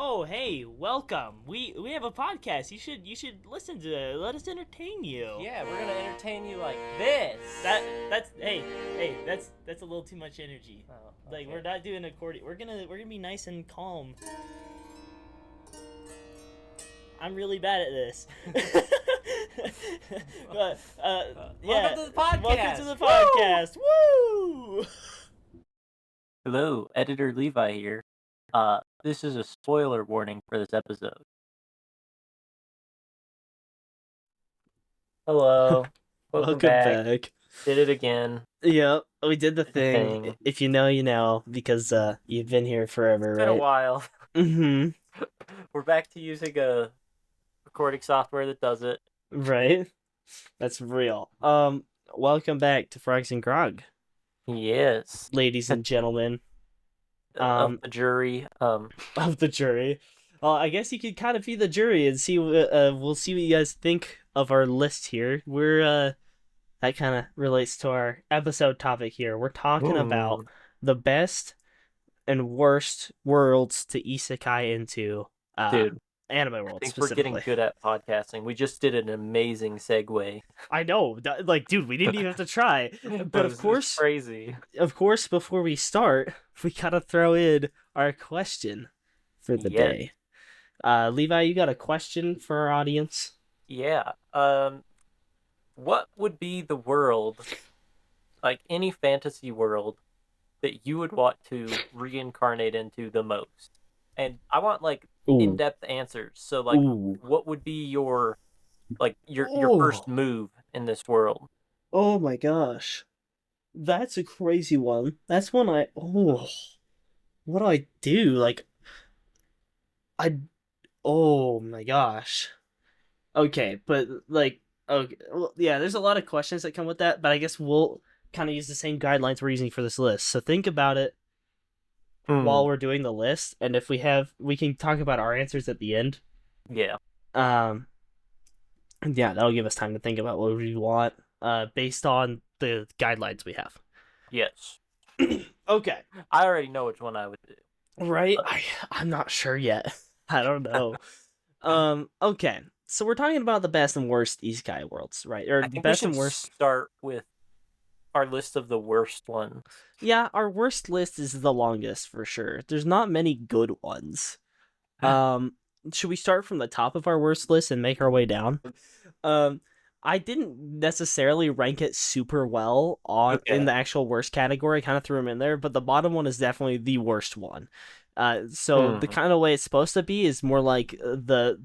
Oh, hey, welcome. We have a podcast. You should listen to it. Let us entertain you. Yeah, we're gonna entertain you like this. That's hey, that's a little too much energy. Oh, Like okay. we're not doing accordion. We're gonna be nice and calm. I'm really bad at this. But yeah. Welcome to the podcast. Welcome to the podcast. Woo! Hello, Editor Levi here. This is a spoiler warning for this episode. Hello. Welcome back. Did it again. Yep, we did the thing. thing. If you know, you know, because you've been here forever, It's been a while. Mm-hmm. We're back to using a recording software that does it. Right? That's real. Welcome back to Frogs and Grog, Yes. ladies and gentlemen Of the jury. of the jury. Well, I guess you could kind of be the jury and see. We'll see what you guys think of our list here. That kind of relates to our episode topic here. We're talking about the best and worst worlds to isekai into. Dude, anime I world think specifically. we're getting good at podcasting. We just did an amazing segue. I know, like, dude, we didn't even have to try. But It was crazy. Of course, before we start, we gotta throw in our question for the day. Levi, you got a question for our audience? Yeah. What would be the world, like any fantasy world, that you would want to reincarnate into the most? And I want like in-depth answers. So like, what would be your first move in this world? Oh my gosh, that's a crazy one. That's one what do I do? Like, oh my gosh. Okay, but like, okay, well, yeah, there's a lot of questions that come with that, but I guess we'll kind of use the same guidelines we're using for this list. So think about it while we're doing the list, and if we can talk about our answers at the end. Yeah. Yeah, that'll give us time to think about what we want, based on the guidelines we have. Yes. Okay. I already know which one I would do. Right? I'm not sure yet. I don't know. Okay. So we're talking about the best and worst isekai worlds, right? Or I think best we and should worst. start with our list of the worst ones. Yeah, our worst list is the longest for sure. There's not many good ones. Should we start from the top of our worst list and make our way down? I didn't necessarily rank it super well in the actual worst category. I kind of threw them in there, but the bottom one is definitely the worst one. So the kind of way it's supposed to be is more like the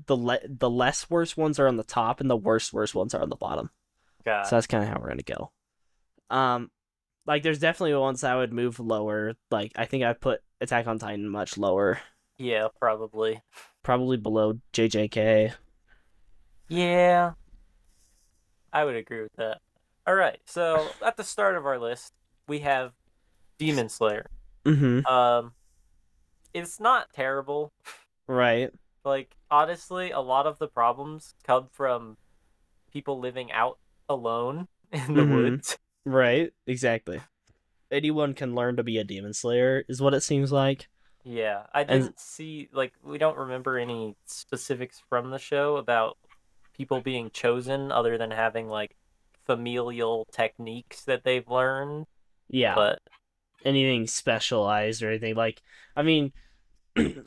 less worst ones are on the top and the worst ones are on the bottom. God. So that's kind of how we're gonna go. Like there's definitely ones I would move lower. Like I think I put Attack on Titan much lower. Yeah, probably. Probably below JJK. Yeah. I would agree with that. All right, so at the start of our list, we have Demon Slayer. Mm-hmm. It's not terrible. Right. Like, honestly, a lot of the problems come from people living out alone in the woods. Right, exactly. Anyone can learn to be a demon slayer, is what it seems like. Yeah, I didn't see, like, we don't remember any specifics from the show about people being chosen other than having, like, familial techniques that they've learned. Yeah. But anything specialized or anything. Like, I mean,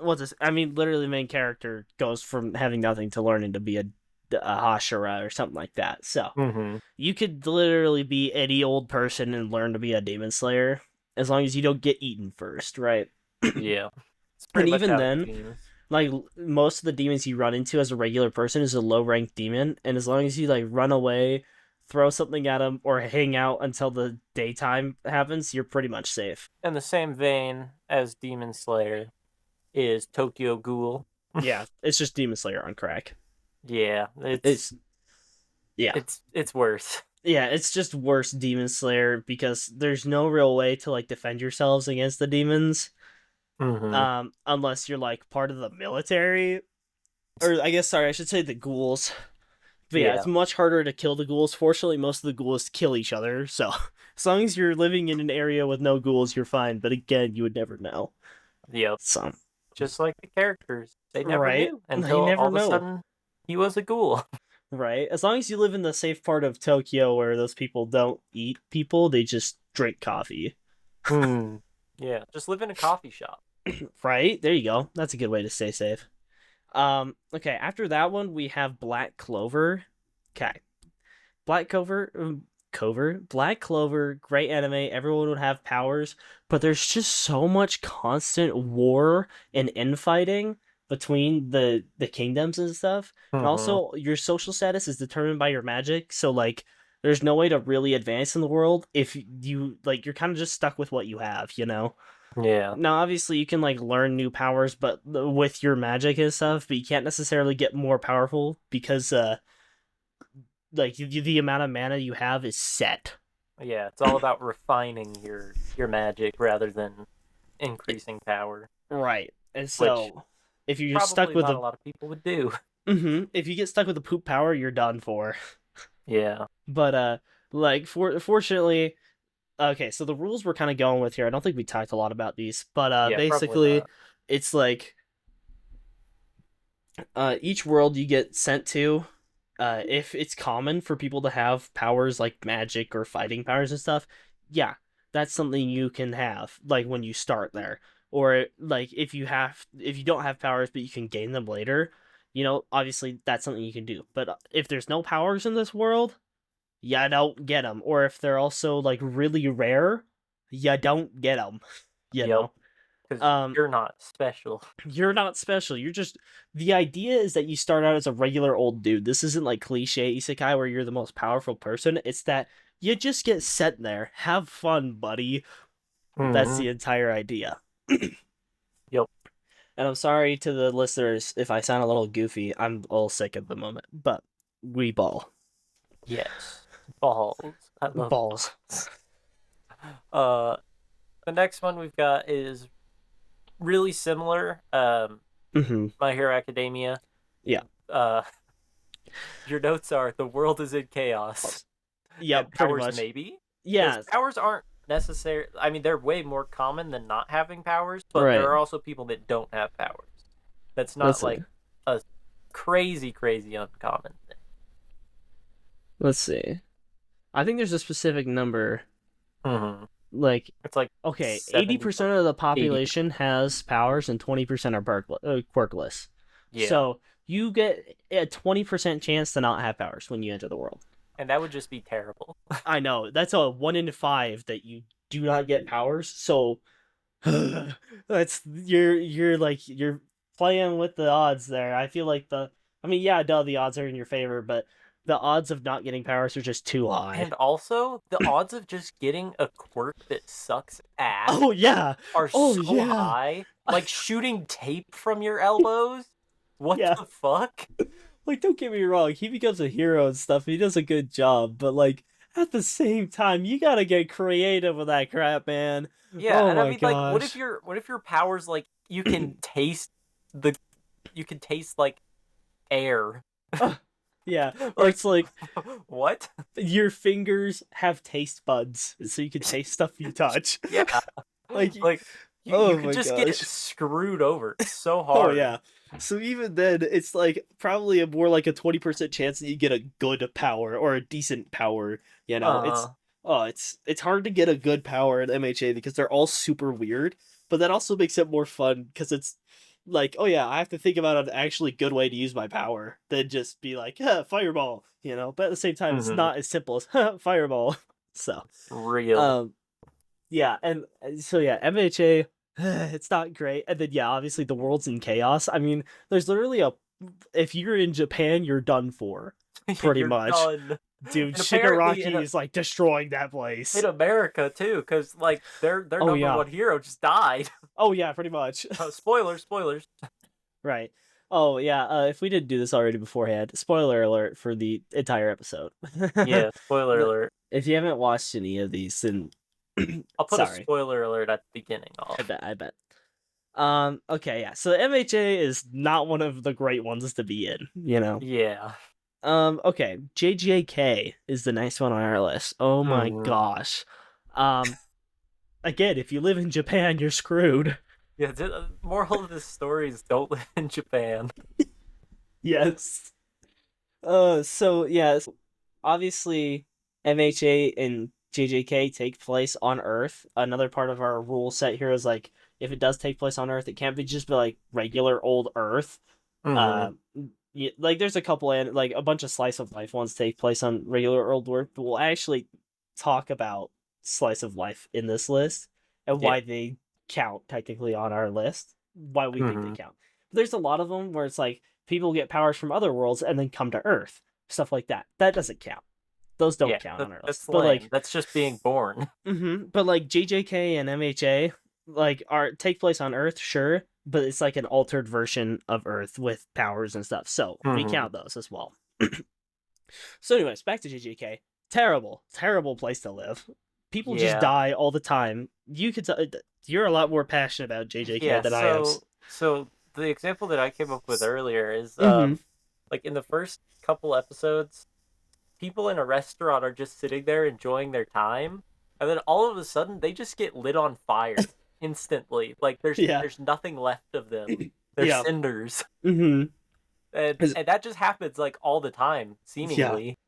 what's this? I mean, literally the main character goes from having nothing to learning to be a Hashira or something like that. So you could literally be any old person and learn to be a demon slayer as long as you don't get eaten first, right? Yeah. And even then, like most of the demons you run into as a regular person is a low ranked demon, and as long as you like run away, throw something at them, or hang out until the daytime happens, you're pretty much safe. In the same vein as Demon Slayer is Tokyo Ghoul. Yeah, it's just Demon Slayer on crack. Yeah, it's worse. Yeah, it's just worse Demon Slayer because there's no real way to like defend yourselves against the demons, unless you're like part of the military, or I should say the ghouls. But yeah, it's much harder to kill the ghouls. Fortunately, most of the ghouls kill each other, so as long as you're living in an area with no ghouls, you're fine. But again, you would never know. Yep. So just like the characters. They never Right? knew You until never all of a know. sudden he was a ghoul. Right? As long as you live in the safe part of Tokyo where those people don't eat people, they just drink coffee. Hmm. Yeah, just live in a coffee shop. Right? There you go. That's a good way to stay safe. Okay, after that one, we have Black Clover. Okay. Black Clover, Black Clover, great anime. Everyone would have powers, but there's just so much constant war and infighting between the kingdoms and stuff. And Hmm. also, your social status is determined by your magic. So like, there's no way to really advance in the world if you like. You're kind of just stuck with what you have, you know. Yeah. Now, obviously, you can like learn new powers, but with your magic and stuff, but you can't necessarily get more powerful because like the amount of mana you have is set. Yeah, it's all about refining your magic rather than increasing power, Right. And which so if you're stuck probably with not a a lot of people would do. if you get stuck with a poop power, you're done for. Yeah. But like fortunately, okay, so the rules we're kind of going with here, I don't think we talked a lot about these, but Yeah, probably basically not. it's like each world you get sent to, if it's common for people to have powers like magic or fighting powers and stuff, yeah, that's something you can have like when you start there. Or like if you don't have powers but you can gain them later, obviously that's something you can do. But if there's no powers in this world, you don't get them. Or if they're also like really rare, you don't get them. You Yep. know. Because Um, you're not special. you're not special. You're just the idea is that you start out as a regular old dude. This isn't like cliche isekai where you're the most powerful person. It's that you just get sent there. Have fun, buddy. That's Hmm. the entire idea. Yep. And I'm sorry to the listeners if I sound a little goofy. I'm all sick at the moment, but we ball. Yes. Balls. I love Balls. balls. Uh, the next one we've got is really similar. Mm-hmm. My Hero Academia. Yeah. Uh, your notes are the world is in chaos. And Yep, pretty powers much. maybe? Because Yeah, powers aren't necessary. I mean, they're way more common than not having powers, but there right. are also people that don't have powers. That's not Let's like see. a crazy, crazy uncommon thing. Let's see. I think there's a specific number. Mm-hmm. Like, It's like okay, 70, 80% of the 80. population has powers and 20% are quirkless. Yeah. So you get a 20% chance to not have powers when you enter the world. And that would just be terrible. I know. That's a 1 in 5 that you do not get powers. So that's you're playing with the odds there. I feel like yeah, duh, the odds are in your favor, but the odds of not getting powers are just too high. And also, the odds of just getting a quirk that sucks ass Oh yeah. are Oh so yeah. high. Like shooting tape from your elbows. What Yeah. the fuck? Like, don't get me wrong, he becomes a hero and stuff. He does a good job, but like at the same time, you gotta get creative with that crap, man. Yeah, Oh and I my mean, like, gosh. what if your powers like the you can taste like air? Yeah, or Like it's like what? your fingers have taste buds, so you can taste stuff you touch. Yeah, Like, like you oh could my just get it gosh. screwed over so Oh hard. yeah. So even then, it's like probably a more like a 20% chance that you get a good power or a decent power. You know, Uh, it's hard to get a good power in MHA because they're all super weird. But that also makes it more fun because it's like, oh yeah, I have to think about an actually good way to use my power than just be like, fireball. But at the same time, it's mm-hmm. not as simple as fireball. So, Real. um, yeah, and so yeah, MHA, it's not great. And then yeah, obviously the world's in chaos. I mean, there's literally if you're in Japan, you're done for, pretty You're much. done. Dude, And apparently Shigaraki is like destroying that place. in America too, because like their Oh number yeah. one hero just died. Oh yeah, pretty much. Spoilers. Right. Oh yeah, if we didn't do this already beforehand, spoiler alert for the entire episode. Yeah, spoiler alert. If you haven't watched any of these, then I'll put a sorry. spoiler alert at the beginning. I bet. Okay, yeah. So MHA is not one of the great ones to be in, Yeah. Okay. JJK is the next one on our list. Oh my Mhm. gosh. Again, if you live in Japan, you're screwed. Yeah, moral of this story is don't live in Japan. Yes. So yeah, obviously MHA and JJK take place on Earth. Another part of our rule set here is like if it does take place on Earth, it can't be just be like regular old Earth. Mm-hmm. Uh, like there's a couple and like a bunch of slice of life ones take place on regular old Earth, but we'll actually talk about slice of life in this list and Yeah. why they count technically on our list, why we think they Mm-hmm. count. But there's a lot of them where it's like people get powers from other worlds and then come to Earth, stuff like that. That doesn't count. Those don't Yeah, count on our list. that's But lame. like, That's just being born. but like JJK and MHA like are take place on Earth, sure, but it's like an altered version of Earth with powers and stuff. So we Mm-hmm. count those as well. So, anyways, back to JJK. Terrible, terrible place to live. People just Yeah. die all the time. You could you're a lot more passionate about JJK Yeah, than I am. so the example that I came up with earlier is Mm-hmm. like in the first couple episodes, people in a restaurant are just sitting there enjoying their time, and then all of a sudden they just get lit on fire instantly. Like Yeah. there's nothing left of them. They're Yeah. cinders. Mm-hmm. And that just happens like all the time, Yeah. seemingly.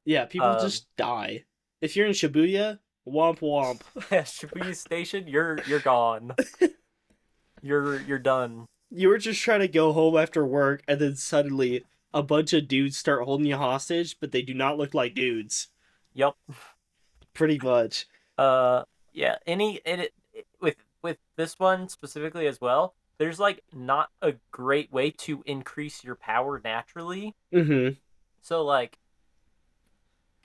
Yeah. People Um just die. If you're in Shibuya, womp womp. Shibuya Station, you're gone. You're done. You were just trying to go home after work, and then suddenly a bunch of dudes start holding you hostage, but they do not look like dudes. Yep. Pretty much. Uh, yeah. With this one specifically as well, there's like not a great way to increase your power naturally. Mm-hmm. So like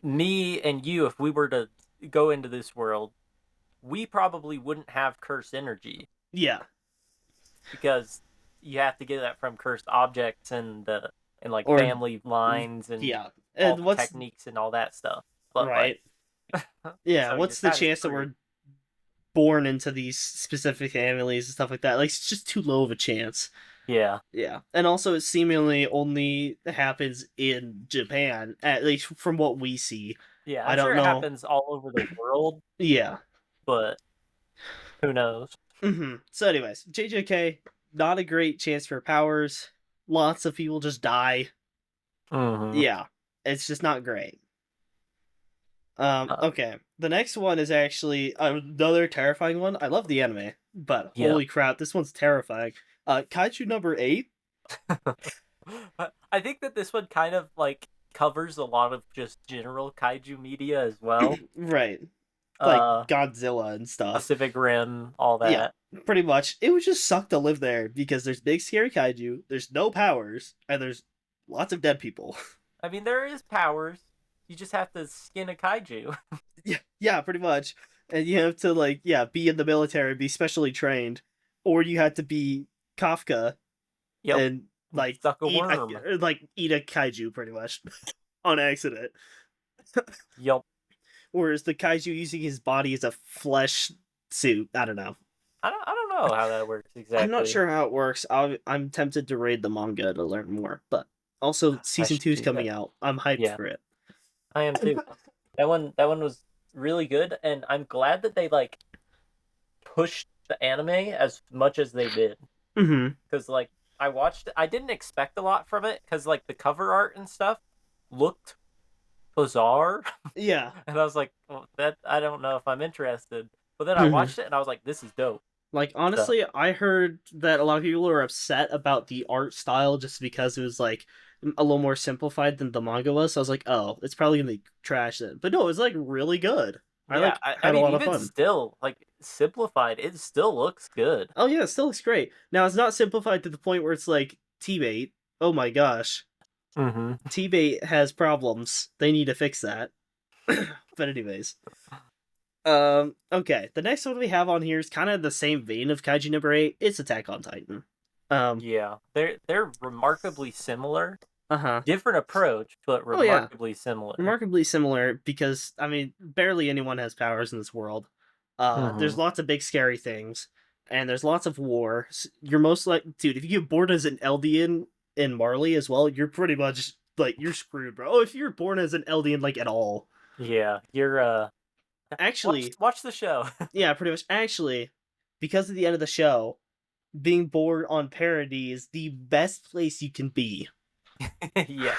me and you, if we were to go into this world, we probably wouldn't have cursed energy Yeah. because you have to get that from cursed objects and like Or family lines and yeah. all And the what's techniques and all that stuff. But like, right? Yeah. so you're What's the kind of chance that screwed. we're born into these specific families and stuff like that? Like it's just too low of a chance. Yeah. Yeah. And also it seemingly only happens in Japan, at least from what we see. Yeah, I I'm don't sure it know. happens all over the world, Yeah. but who knows? So anyways, JJK, not a great chance for powers. Lots of people just die. Mm-hmm. Yeah. It's just not great. Uh, Okay. The next one is actually another terrifying one. I love the anime, but yeah. holy crap, this one's terrifying. Kaiju number 8. I think that this one kind of like covers a lot of just general kaiju media as well. Right. Like Uh, Godzilla and stuff. Pacific Rim, all Yeah, that. pretty much. It would just suck to live there because there's big scary kaiju, there's no powers, and there's lots of dead people. I mean, there is powers. You just have to skin a kaiju. Yeah, pretty much. And you have to like, yeah, be in the military, be specially trained, or you had to be Kafka Yep, and like suck a worm. eat a kaiju pretty much on accident. Yep. Whereas the kaiju using his body as a flesh suit, I don't know. I don't know how that works I'm not exactly. sure how it works. I'm tempted to read the manga to learn more, but also I season should 2 is do coming that. out. I'm hyped Yeah, for it. I am too. That one was really good, and I'm glad that they like pushed the anime as much as they did. Mm-hmm. Because like I watched it, I didn't expect a lot from it because like the cover art and stuff looked bizarre, Yeah. and I was like, well, that I don't know if I'm interested. But then I Mm-hmm. watched it and I was like, this is dope. Like So honestly, I heard that a lot of people were upset about the art style just because it was like a little more simplified than the manga was. So I was like, oh, it's probably gonna be trash then. But no, it was like really good. I yeah, like I had a mean lot of even fun. still like simplified, it still looks good. Oh yeah, it still looks great. Now it's not simplified to the point where it's like T-bait. Oh my gosh, Mm-hmm. T-bait has problems. They need to fix that. But anyways, okay. The next one we have on here is kind of the same vein of Kaiju number 8. It's Attack on Titan. Um, Yeah, they're remarkably similar. uh huh. Different approach, but Oh yeah, remarkably similar. remarkably similar because I mean, barely anyone has powers in this world. Mm-hmm. There's lots of big scary things, and there's lots of war. You're most like, dude, if you get born as an Eldian in Marley as well, you're pretty much like you're screwed, bro. Oh, if you're born as an Eldian like at all, Yeah, you're watch actually, watch the show. yeah, pretty much. Actually, because of the end of the show, being born on Parody is the best place you can be. Yeah,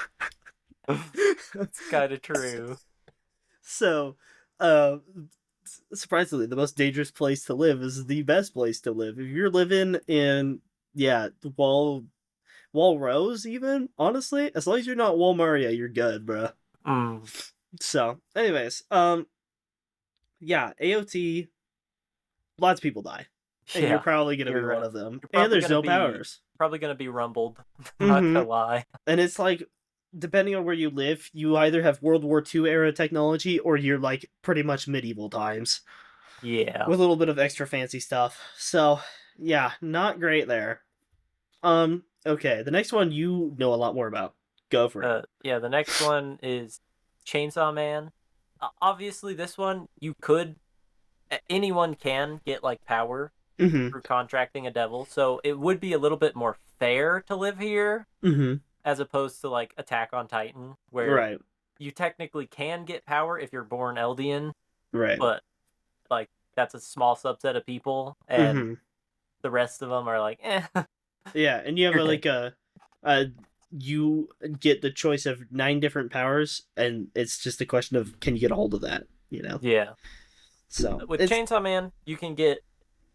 it's kind of true. So, uh, surprisingly, the most dangerous place to live is the best place to live. If you're living in, yeah, Wall Rose, even honestly, as long as you're not Wall Maria, you're good, bro. Mm, So, anyways, yeah, AOT, lots of people die, and you're yeah, probably gonna be you're one of them. you're And probably there's gonna no be powers. rumbled. Not Mm-hmm. gonna lie. And it's like, depending on where you live, you either have World War II era technology or you're like pretty much medieval times Yeah. with a little bit of extra fancy stuff. So, yeah, not great there. Okay, the next one you know a lot more about. Go for it. Yeah. The next one is Chainsaw Man. Obviously, this one you could anyone can get like power Mm-hmm. through contracting a devil, so it would be a little bit more fair to live here Mm-hmm. as opposed to like Attack on Titan, where Right. you technically can get power if you're born Eldian, Right. but like that's a small subset of people, and Mm-hmm. the rest of them are like, Yeah, and you have you're dead. uh, you get the choice of 9 different powers, and it's just a question of can you get a hold of that, you know? Yeah. So With it's Chainsaw Man, you can get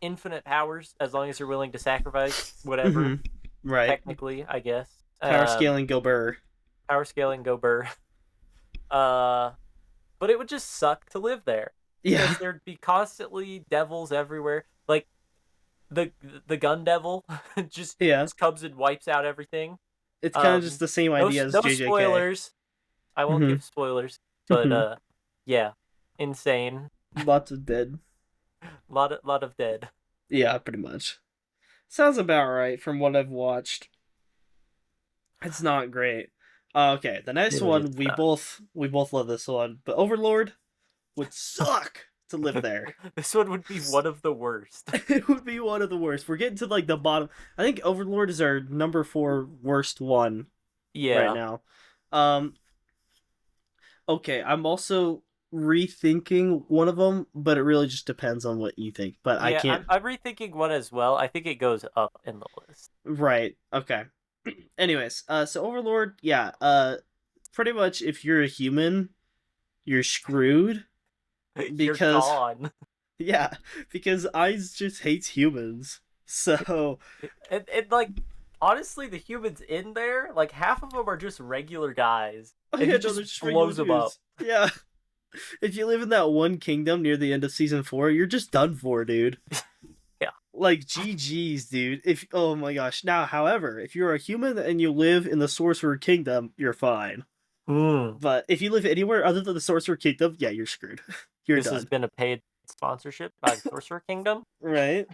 infinite powers as long as you're willing to sacrifice whatever. mm-hmm. Right. Technically, I guess. Power scaling go burr. Power scaling, go burr. Uh, but it would just suck to live there Yeah. because there'd be constantly devils everywhere. Like the the gun devil just Yeah. just comes and wipes out everything. It's kind of just the same No idea as no JJK. spoilers. I won't Mm-hmm. give spoilers, but Mm-hmm. yeah, insane. Lots of dead. Lot of dead. Yeah, pretty much. Sounds about right from what I've watched. It's not great. Okay, the next one It's we both love this one, but Overlord would suck to live there. this one would be one of the worst. It would be one of the worst. We're getting to like the bottom. I think Overlord is our number 4 worst one right Yeah. now. Um, okay, I'm also rethinking one of them, but it really just depends on what you think. But I Yeah, can't. I'm rethinking one as well. I think it goes up in the list. Right. Okay. Anyways, so Overlord, yeah, pretty much if you're a human, you're screwed You're because gone. yeah, because Eyes just hates humans. So And like honestly, the humans in there, like half of them are just regular guys, oh and yeah, he no, they're just just regular blows them up. dudes. Yeah. If you live in that one kingdom near the end of season 4, you're just done for, dude. Yeah. Like GG's, dude. If oh my gosh. Now, however, if you're a human and you live in the Sorcerer Kingdom, you're fine. Mm. But if you live anywhere other than the Sorcerer Kingdom, yeah, you're screwed. You're This has done. been a paid sponsorship by the Sorcerer Kingdom. Right?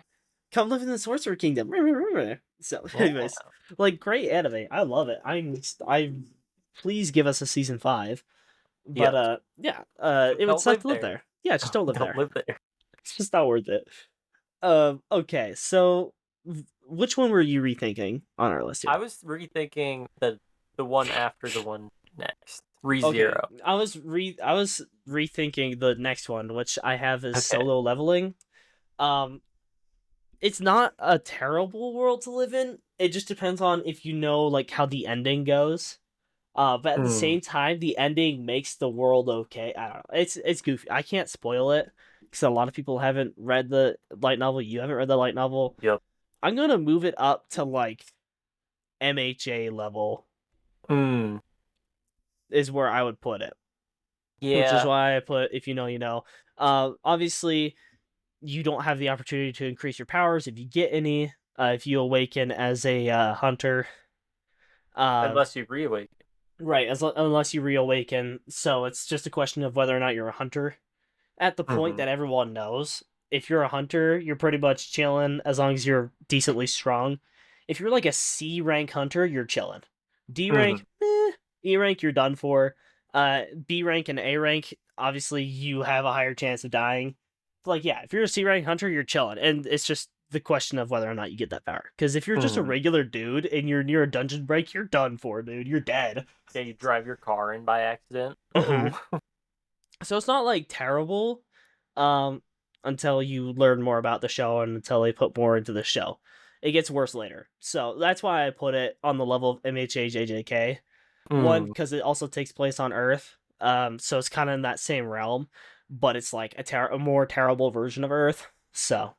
Come live in the Sorcerer Kingdom. So, Yeah. anyways, like great anime. I love it. I please give us a season 5. But Yep. yeah, But it would don't suck live to live there. there. Yeah, just don't live Don't there. live there. It's just not worth it. Okay, so which one were you rethinking on our list here? I was rethinking the one after the one next. Okay, ReZero. I was rethinking the next one, which I have is Okay. solo leveling. Um, it's not a terrible world to live in. It just depends on if you know like how the ending goes. But at the Mm. same time, the ending makes the world okay. I don't know. It's goofy. I can't spoil it because a lot of people haven't read the light novel. You haven't read the light novel. Yep. I'm gonna move it up to like MHA level Mm. is where I would put it. Which is Yeah. why I put if you know, you know. Obviously, you don't have the opportunity to increase your powers if you get any. If you awaken as a hunter, uh, Unless you reawaken. right? Unless you reawaken, so it's just a question of whether or not you're a hunter. At the point Mm-hmm. that everyone knows, if you're a hunter, you're pretty much chilling as long as you're decently strong. If you're like a C rank hunter, you're chilling. D Mm-hmm. rank, E rank, you're done for. B rank and A rank, obviously you have a higher chance of dying. But like, yeah, if you're a C rank hunter, you're chilling, and it's just the question of whether or not you get that power. Because if you're just a Mm-hmm. regular dude and you're near a dungeon break, you're done for, dude. You're dead. Yeah, you drive your car in by accident. Mhm. Oh. So it's not like terrible, um, until you learn more about the show and until they put more into the show. It gets worse later. So that's why I put it on the level of MHAJJK. One, Mm, because it also takes place on Earth. So it's kind of in that same realm, but it's like a more terrible version of Earth. So,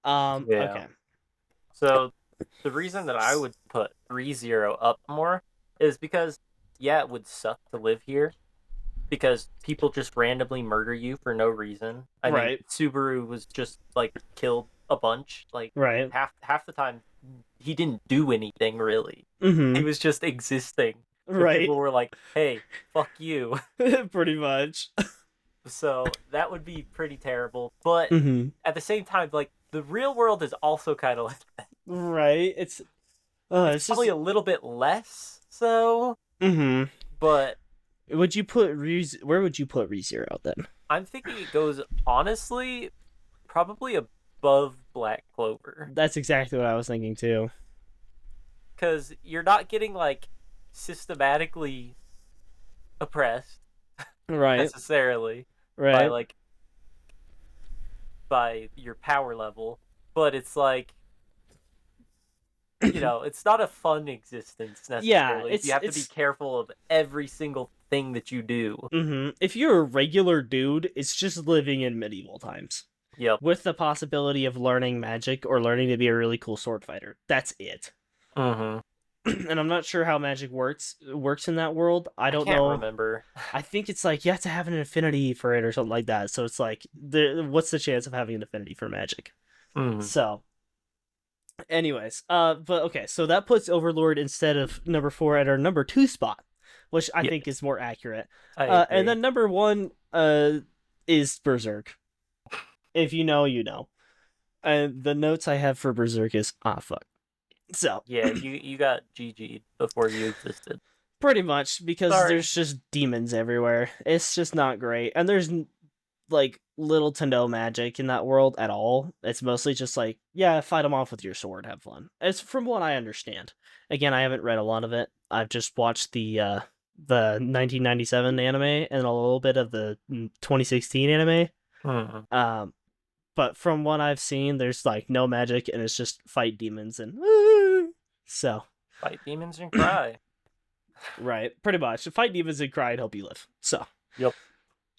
yeah. okay. So the reason that I would put ReZero up more is because, yeah, it would suck to live here because people just randomly murder you for no reason. I mean, Right. Subaru was just like killed a bunch. Like Right. half the time, he didn't do anything really. He Mm-hmm. was just existing, and Right. people were like, "Hey, fuck you." Pretty much. So that would be pretty terrible. But Mm-hmm. at the same time, like the real world is also kind of like that. Right. It's It's probably just. a little bit less so, Mm-hmm. but Would you put where would you put ReZero then? I'm thinking it goes honestly probably above Black Clover That's exactly what I was thinking too. because you're not getting like systematically oppressed Right. necessarily by Right. like by your power level, but it's like it's not a fun existence Yeah, necessarily. You have to be it's careful of every single thing that you do. if you're a regular dude, it's just living in medieval times Yep. with the possibility of learning magic or learning to be a really cool sword fighter. That's it. Mm-hmm. And I'm not sure how magic works in that world. I I don't can't know. remember. I think it's like you have to have an affinity for it or something like that. So it's like what's the chance of having an affinity for magic? Mm. So anyways, but okay, so that puts Overlord instead of number 4 at our number 2 spot, which I Yeah, think is more accurate. I And agree. then number 1 is Berserk. If you know, you know. And the notes I have for Berserk is fuck. So Yeah, you got GG'd before you existed. pretty much because Sorry. there's just demons everywhere. It's just not great, and there's like little to no magic in that world at all. It's mostly just like, yeah, fight them off with your sword, have fun. It's from what I understand. Again, I haven't read a lot of it. I've just watched the 1997 anime and a little bit of the 2016 anime. Mm. Um, but from what I've seen, there's like no magic and it's just fight demons and so Fight demons and cry. right, pretty much fight demons and cry and hope you live. So Yep.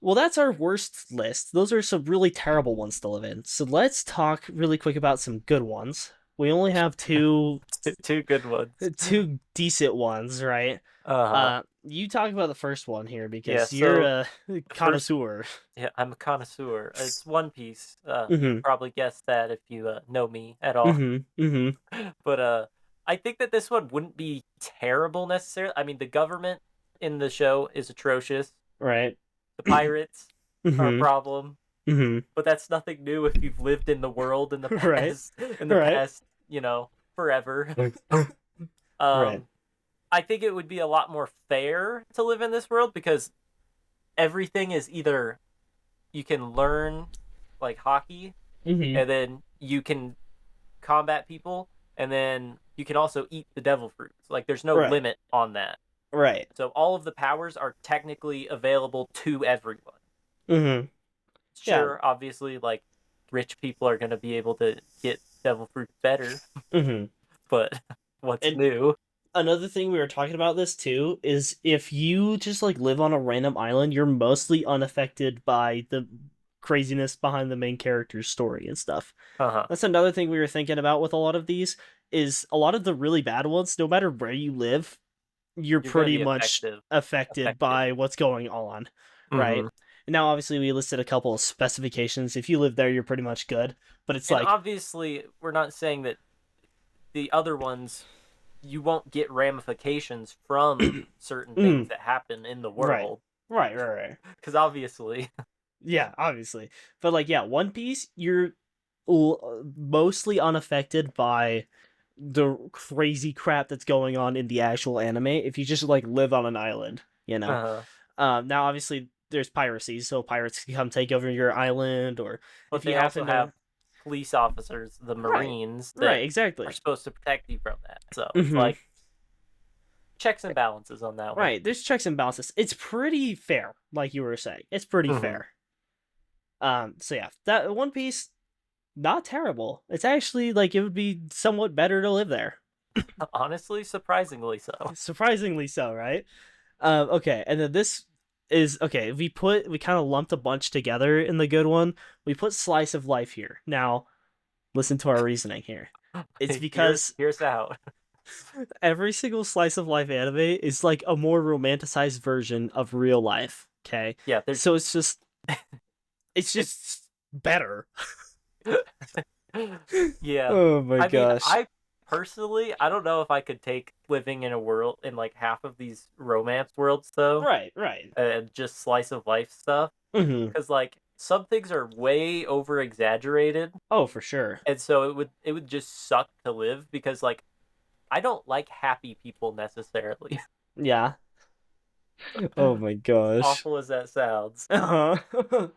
well, that's our worst list. Those are some really terrible ones to live in. So let's talk really quick about some good ones. We only have Two good ones. two decent ones, right? Uh-huh. You talk about the first one here Yeah, because you're so a first, connoisseur. yeah, I'm a connoisseur. It's One Piece. You Mm-hmm. probably guessed that if you know me at all. Mm-hmm. Mm-hmm. But I think that this one wouldn't be terrible necessarily. I mean, the government in the show is atrocious. Right. The pirates are a Mm-hmm. problem, Mm-hmm. but that's nothing new if you've lived in the world in the Right. past, in the Right. past, forever. Right. Um, I think it would be a lot more fair to live in this world because everything is either you can learn like hockey Mm-hmm. and then you can combat people and then you can also eat the devil fruits. Like there's no Right. limit on that. Right. So all of the powers are technically available to everyone. Mm-hmm. Yeah. Sure, obviously like rich people are going to be able to get devil fruits better, Mm-hmm. but what's And new? another thing we were talking about this too is if you just like live on a random island, you're mostly unaffected by the craziness behind the main character's story and stuff. Uh-huh. That's another thing we were thinking about with a lot of these is a lot of the really bad ones, no matter where you live, you're You're going to pretty be much effective. affected by what's going on, right? Mm-hmm. Now obviously we listed a couple of specifications. If you live there, you're pretty much good, but it's And like obviously, we're not saying that the other ones you won't get ramifications from certain things mm, that happen in the right. world Right. because obviously. Yeah, obviously. But like yeah, One Piece, you're mostly unaffected by the crazy crap that's going on in the actual anime if you just like live on an island, you know. Uh, Now obviously there's piracy, so pirates can come take over your island, or but if you they also happen have to police officers, the right, Marines, that right, are exactly. supposed to protect you from that. So it's Hmm. like checks and balances on that one. Right, there's checks and balances. It's pretty fair, like you were saying. It's pretty Mm-hmm. fair. So yeah, that One Piece. not terrible. It's actually like it would be somewhat better to live there. Honestly, surprisingly so. Surprisingly so, right? Okay, and then this is okay. We kind of lumped a bunch together in the good one. We put slice of life here. Now, listen to our reasoning here. It's because Here's out. every single slice of life anime is like a more romanticized version of real life. Okay, Yeah, there's so it's just better. yeah. Oh my I mean, gosh. I personally, I don't know if I could take living in a world in like half of these romance worlds though, Right, right. and just slice of life stuff, Hmm. because like some things are way over exaggerated, Oh, for sure. and so it would just suck to live because like I don't like happy people necessarily. Yeah. Oh my gosh. Awful as that sounds. Uh-huh.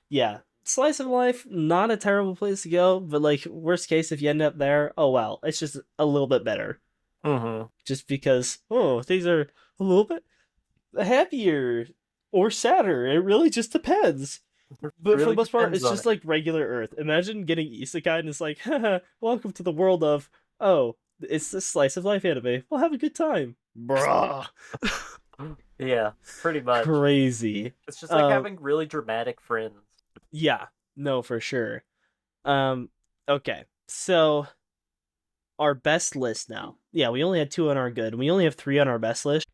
Yeah. Slice of life, not a terrible place to go, but like worst case if you end up there, oh well, it's just a little bit better. Mm-hmm. Just because things are a little bit happier or sadder. It really just depends. But for the Really most part, depends it's on just it. like regular Earth. Imagine getting isekai'd and it's like, haha, welcome to the world of it's the slice of life anime. We'll have a good time. Bruh. Yeah, pretty much. Crazy. It's just like Um having really dramatic friends. yeah, no, for sure. Um okay. So our best list now. Yeah, we only had two on our good. We only have three on our best list.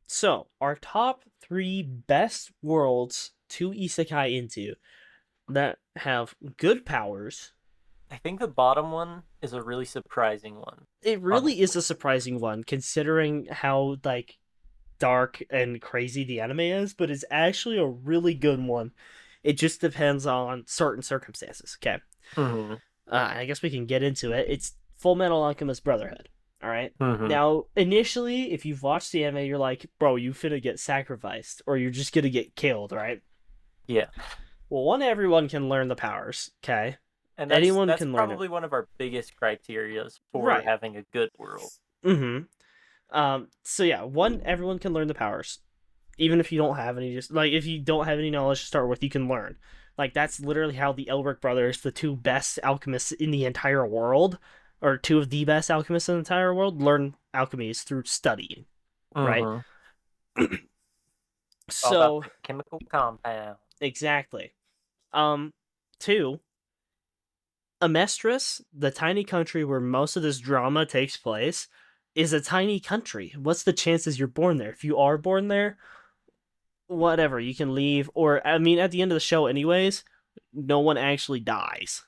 So our top three best worlds to isekai into that have good powers. I think the bottom one is a really surprising one. It really is Honestly. a surprising one considering how like dark and crazy the anime is, but it's actually a really good one. It just depends on certain circumstances. Okay. Mm-hmm. I guess we can get into it. It's Full Metal Alchemist Brotherhood. All right. Mm-hmm. Now, initially, if you've watched the anime, you're like, bro, you finna get sacrificed, or you're just gonna get killed, right? Yeah. Well, one, everyone can learn the powers. Okay. And that's Anyone that's can learn it. probably one of our biggest criterias for Right. having a good world. Mm-hmm. So yeah, one, everyone can learn the powers. Even if you don't have any, just like if you don't have any knowledge to start with, you can learn. Like that's literally how the Elric brothers, the two best alchemists in the entire world, or two of the best alchemists in the entire world, learn alchemy is through studying, right? Mm-hmm. All about So the chemical compound. exactly. Um, Two, Amestris, the tiny country where most of this drama takes place, is a tiny country. What's the chances you're born there? If you are born there, whatever, you can leave. Or, I mean, at the end of the show, anyways, no one actually dies.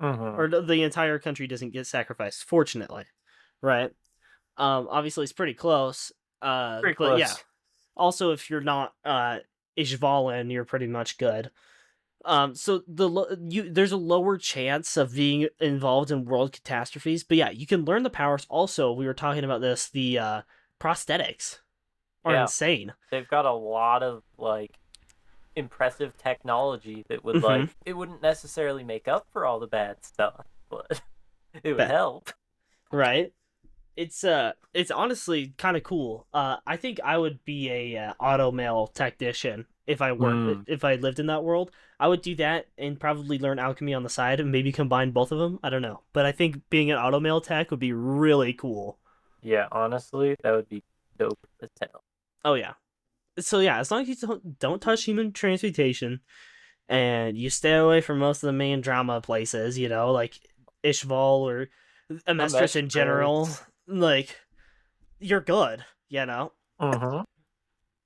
Mm-hmm. Or the entire country doesn't get sacrificed, fortunately. Right? Obviously, it's pretty close. Pretty But yeah. close. Also, if you're not Ishvalan, you're pretty much good. So there's a lower chance of being involved in world catastrophes, but yeah, you can learn the powers. Also, we were talking about this. The prosthetics are Yeah. insane. They've got a lot of like impressive technology that would Mm-hmm. like it wouldn't necessarily make up for all the bad stuff, but it would Bet. help. Right? It's honestly kind of cool. I think I would be a auto mail technician if I worked Mm. if I lived in that world. I would do that and probably learn alchemy on the side and maybe combine both of them. I don't know, but I think being an auto mail tech would be really cool. Yeah, honestly, that would be dope as hell. Oh yeah. So yeah, as long as you don't touch human transmutation and you stay away from most of the main drama places, like Ishval or A Amestris mesh in general, dress. like you're good. Mm-hmm.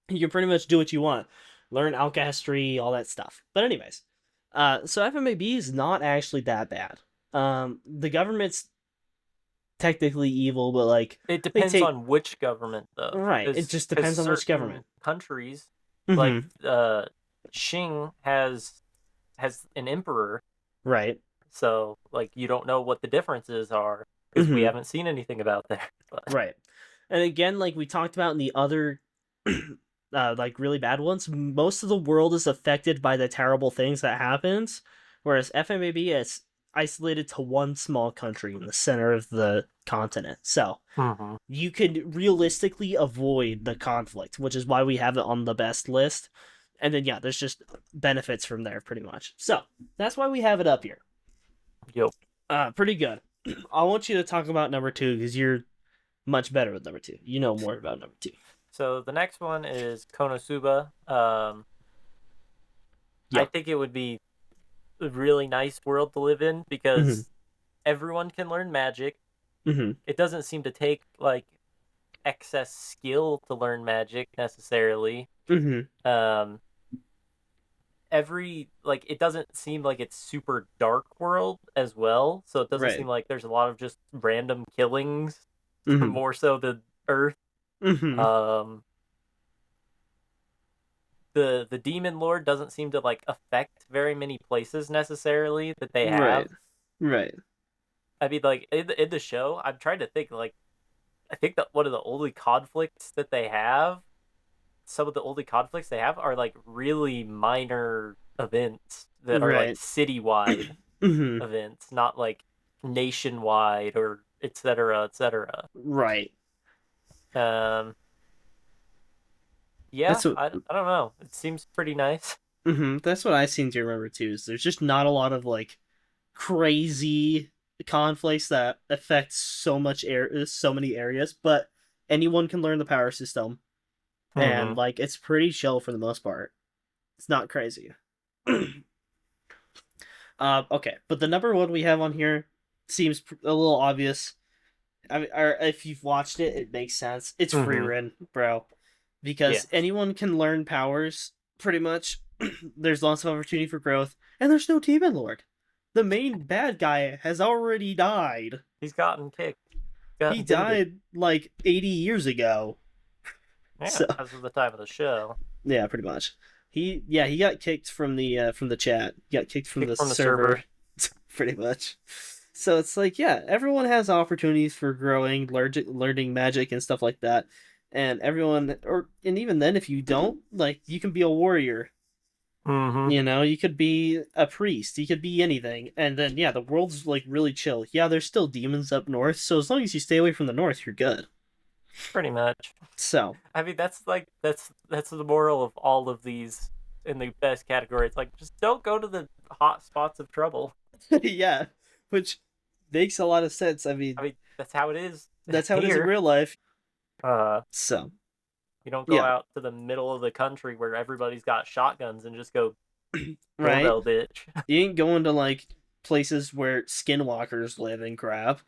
You can pretty much do what you want. Learn alchemy, all that stuff. But anyways, so FMAB is not actually that bad. The government's technically evil, but like It they depends take on which government, though. right. It just Because depends on which certain government. countries, like Mm-hmm. Xing has an emperor, Right. so like you don't know what the differences are because we Mm-hmm. haven't seen anything about that. But Right. And again, like we talked about in the other like really bad ones, most of the world is affected by the terrible things that happens, whereas FMAB is isolated to one small country in the center of the continent. So mm-hmm. you could realistically avoid the conflict, which is why we have it on the best list. And then yeah, there's just benefits from there pretty much. So that's why we have it up here. Yo. Pretty good. I want you to talk about number two because you're much better with number two. You know more about number two. So the next one is Konosuba. I Yeah. think it would be a really nice world to live in Mm-hmm. because everyone can learn magic. Mm-hmm. It doesn't seem to take like excess skill to learn magic necessarily. Mm-hmm. Um, every like it doesn't seem like it's super dark world as well, so it doesn't Right. seem like there's a lot of just random killings Mm-hmm. more so than Earth. Mm-hmm. Um, the demon lord doesn't seem to like affect very many places necessarily that they have. Right. Right. I mean, like in the show, I'm trying to think. Like, I think that one of the only conflicts that they have, some of the only conflicts they have, are like really minor events that are like Right. citywide Mm-hmm. events, not like nationwide or etc. etc. Right. Um, yeah, That's what. I don't know. It seems pretty nice. Mm-hmm. That's what I seem to remember too. Is there's just not a lot of like crazy conflicts that affect so many areas, but anyone can learn the power system, and Mm-hmm. like it's pretty chill for the most part. It's not crazy. Okay, but the number one we have on here seems a little obvious. I mean, or if you've watched it, it makes sense. It's free Mm-hmm. Rin, bro, because Yes, anyone can learn powers pretty much. There's lots of opportunity for growth, and there's no demon lord. The main bad guy has already died. he's gotten kicked, He gotten booted. died like 80 years ago. Yeah, So as of the time of the show, yeah, pretty much. He got kicked from the chat. He got kicked from kicked the from the server, server. pretty much. So it's like, yeah, everyone has opportunities for growing, learning magic and stuff like that. And everyone, and even then, if you don't, like, you can be a warrior. Mm-hmm. You know, you could be a priest. You could be anything. And then, yeah, the world's like really chill. Yeah, there's still demons up north. So as long as you stay away from the north, you're good. Pretty much. So I mean, that's like that's the moral of all of these in the best category. It's like just don't go to the hot spots of trouble. yeah, which makes a lot of sense. I I mean, mean, that's how it is that's how it is in here. real life. Uh, So you don't go yeah, out to the middle of the country where everybody's got shotguns and just go right. doorbell bitch. You ain't going to like places where skinwalkers live and crap.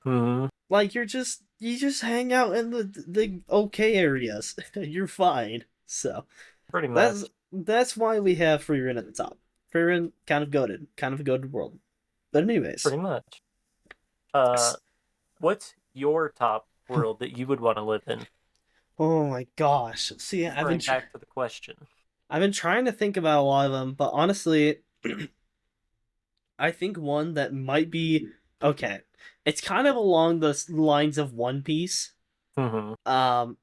Hmm. Like you just hang out in the okay areas. You're fine. So Pretty that's much. that's why we have free run at the top. Free run kind of a goated world. But anyways, Pretty much. Uh, what's your top world that you would want to live in? oh my gosh. See, Referring back to the question. I've been trying to think about a lot of them, but honestly, I think one that might be okay. It's kind of along the lines of One Piece. Hmm. Um,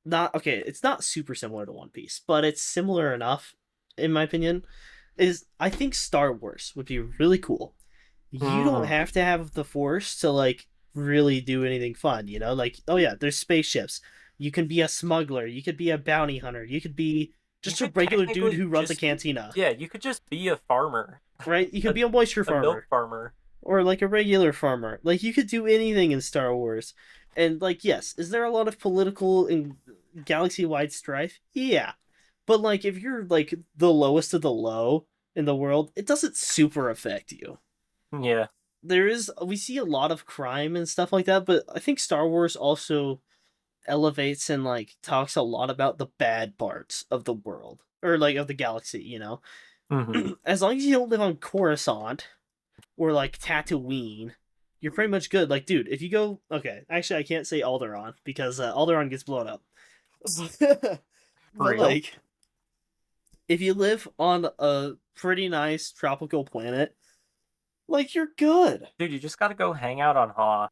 not okay. It's not super similar to One Piece, but it's similar enough, in my opinion. Is I think Star Wars would be really cool. You don't Hmm. have to have the Force to like really do anything fun. You know, like oh yeah, there's spaceships. You can be a smuggler. You could be a bounty hunter. You could be You just a could regular dude technically who runs a just, cantina, yeah, you could just be a farmer, right? You could a, be a moisture a milk farmer farmer. or like a regular farmer. Like you could do anything in Star Wars. And like yes, is there a lot of political and galaxy-wide strife? Yeah. But like if you're like the lowest of the low in the world, it doesn't super affect you. Yeah. There is we see a lot of crime and stuff like that, but I think Star Wars also elevates and like talks a lot about the bad parts of the world or like of the galaxy, you know. Hmm. As long as you don't live on Coruscant or like Tatooine, you're pretty much good. Like, dude, if you go, okay, actually, I can't say Alderaan because Alderaan gets blown up. For But real. like, if you live on a pretty nice tropical planet, like you're good. Dude, you just gotta go hang out on Ha.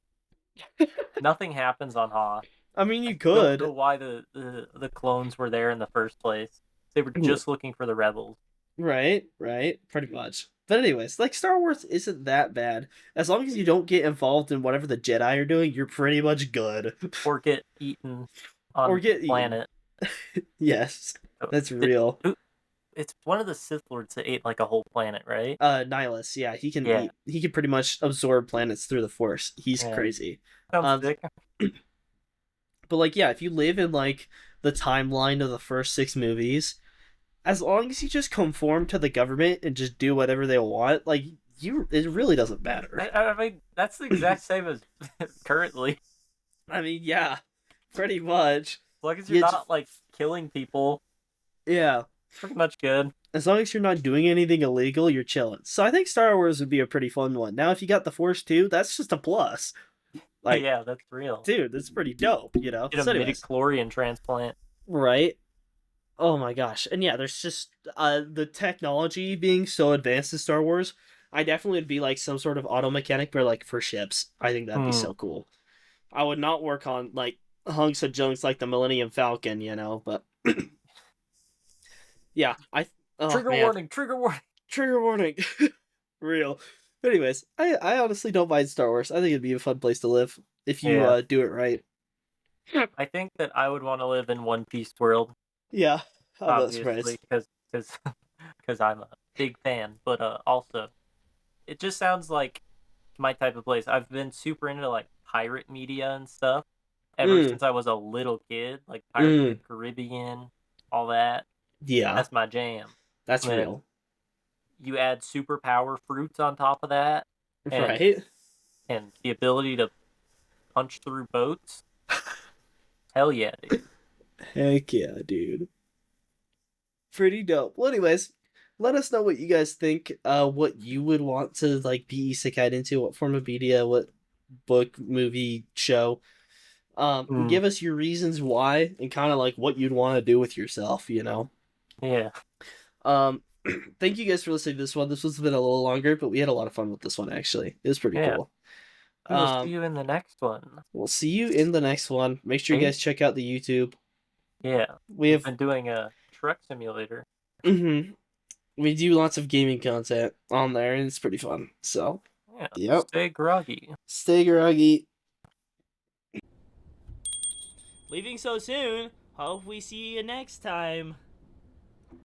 Nothing happens on Ha. I mean, you I don't know could, why the clones were there in the first place. They were just looking for the rebels. right, pretty much. But anyways, like Star Wars isn't that bad as long as you don't get involved in whatever the Jedi are doing. You're pretty much good, Or get eaten or on get eaten. planet. Yes, So, that's did, real. it's one of the Sith Lords that ate like a whole planet, right? Nihilus, yeah, he can Yeah, eat. He can pretty much absorb planets through the Force. He's yeah. crazy. Sounds Um, sick. but like, yeah, if you live in like the timeline of the first six movies, as long as you just conform to the government and just do whatever they want, like it really doesn't matter. I mean, that's the exact same as currently. I mean, yeah, pretty much. As long as you're You just, not like killing people, yeah, pretty much good. as long as you're not doing anything illegal, you're chilling. So I think Star Wars would be a pretty fun one. Now, if you got the Force too, that's just a plus. Like, Yeah, that's real. dude, that's pretty dope, you know? Get a So, anyways, midi-chlorian transplant. right? Oh my gosh. And yeah, there's just the technology being so advanced in Star Wars. I definitely would be like some sort of auto mechanic, but like for ships. I think that'd be Hmm. so cool. I would not work on like hunks of junks like the Millennium Falcon, you know, but yeah, oh Trigger man, warning! Trigger warning! trigger warning. Real. But anyways, I honestly don't mind Star Wars. I think it'd be a fun place to live if you Yeah, do it right. I think that I would want to live in One Piece world, Yeah, I'm not obviously, surprised. because I'm a big fan. But also, it just sounds like my type of place. I've been super into like pirate media and stuff ever Mm, since I was a little kid, like Pirates of mm, the Caribbean, all that. yeah, That's my jam. that's And then real. you add superpower fruits on top of that, and Right? and the ability to punch through boats. Hell yeah, dude. Heck yeah, dude. Pretty dope. Well, anyways, let us know what you guys think. What you would want to like be isekai'd into, what form of media, what book, movie, show. Mm, Give us your reasons why, and kind of like what you'd want to do with yourself. You know. yeah, Um, thank you guys for listening to this one. This one's been a little longer, but we had a lot of fun with this one. Actually, it was pretty yeah. cool. We will see Um, you in the next one. we'll see you in the next one. Make sure you Peace. guys check out the YouTube. Yeah, We we've have. been doing a truck simulator. Mhm. We do lots of gaming content on there, and it's pretty fun. So, Yeah, yep. stay groggy. Stay groggy. Leaving so soon. Hope we see you next time.